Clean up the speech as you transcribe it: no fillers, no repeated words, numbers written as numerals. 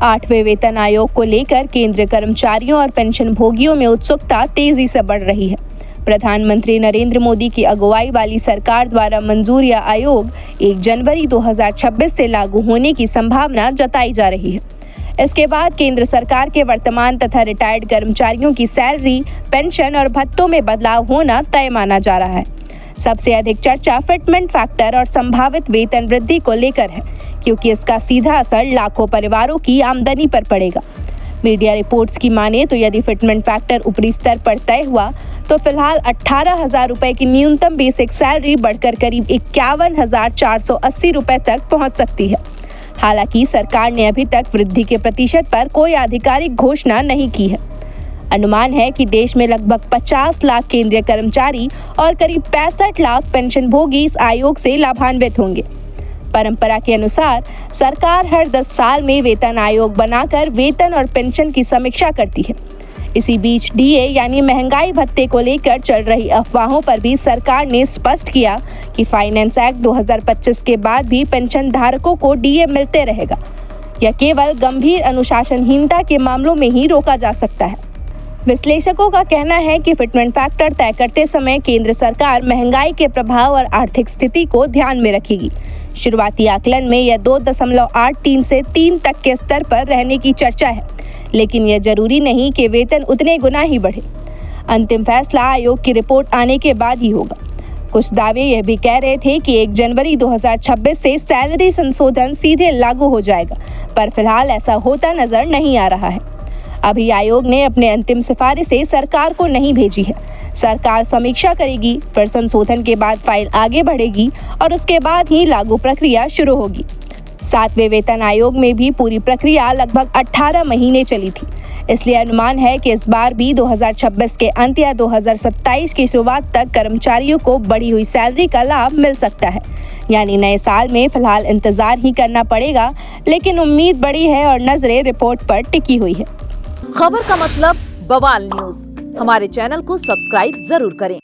8वें वेतन आयोग को लेकर केंद्रीय कर्मचारियों और पेंशन भोगियों में उत्सुकता तेजी से बढ़ रही है। प्रधानमंत्री नरेंद्र मोदी की अगुवाई वाली सरकार द्वारा मंजूर यह आयोग 1 जनवरी 2026 से लागू होने की संभावना जताई जा रही है। इसके बाद केंद्र सरकार के वर्तमान तथा रिटायर्ड कर्मचारियों की सैलरी, पेंशन और भत्तों में बदलाव होना तय माना जा रहा है। सबसे अधिक चर्चा फिटमेंट फैक्टर और संभावित वेतन वृद्धि को लेकर है, क्योंकि इसका सीधा असर लाखों परिवारों की आमदनी पर पड़ेगा। मीडिया रिपोर्ट्स की माने तो यदि फिटमेंट फैक्टर ऊपरी स्तर पर तय हुआ तो फिलहाल 18,000 रुपए की न्यूनतम बेसिक सैलरी बढ़कर करीब 51,480 रुपए तक पहुंच सकती है। हालांकि सरकार ने अभी तक वृद्धि के प्रतिशत पर कोई आधिकारिक घोषणा नहीं की है। अनुमान है कि देश में लगभग 50 लाख केंद्रीय कर्मचारी और करीब 65 लाख पेंशन भोगी इस आयोग से लाभान्वित होंगे। परंपरा के अनुसार सरकार हर 10 साल में वेतन आयोग बनाकर वेतन और पेंशन की समीक्षा करती है। इसी बीच डीए यानी महंगाई भत्ते को लेकर चल रही अफवाहों पर भी सरकार ने स्पष्ट किया कि फाइनेंस एक्ट 2025 के बाद भी पेंशन धारकों को डीए मिलते रहेगा। यह केवल गंभीर अनुशासनहीनता के मामलों में ही रोका जा सकता है। विश्लेषकों का कहना है कि फिटमेंट फैक्टर तय करते समय केंद्र सरकार महंगाई के प्रभाव और आर्थिक स्थिति को ध्यान में रखेगी। शुरुआती आकलन में यह 2.83 से 3 तक के स्तर पर रहने की चर्चा है, लेकिन यह जरूरी नहीं कि वेतन उतने गुना ही बढ़े। अंतिम फैसला आयोग की रिपोर्ट आने के बाद ही होगा। कुछ दावे यह भी कह रहे थे कि 1 जनवरी 2026 से सैलरी संशोधन सीधे लागू हो जाएगा, पर फिलहाल ऐसा होता नजर नहीं आ रहा है। अभी आयोग ने अपने अंतिम सिफारिशें सरकार को नहीं भेजी है। सरकार समीक्षा करेगी, फिर संशोधन के बाद फाइल आगे बढ़ेगी और उसके बाद ही लागू प्रक्रिया शुरू होगी। 7वें वेतन आयोग में भी पूरी प्रक्रिया लगभग 18 महीने चली थी। इसलिए अनुमान है कि इस बार भी 2026 के अंत या 2027 की शुरुआत तक कर्मचारियों को बढ़ी हुई सैलरी का लाभ मिल सकता है। यानी नए साल में फिलहाल इंतजार ही करना पड़ेगा, लेकिन उम्मीद बड़ी है और नजरें रिपोर्ट पर टिकी हुई है। खबर का मतलब बवाल न्यूज। हमारे चैनल को सब्सक्राइब जरूर करें।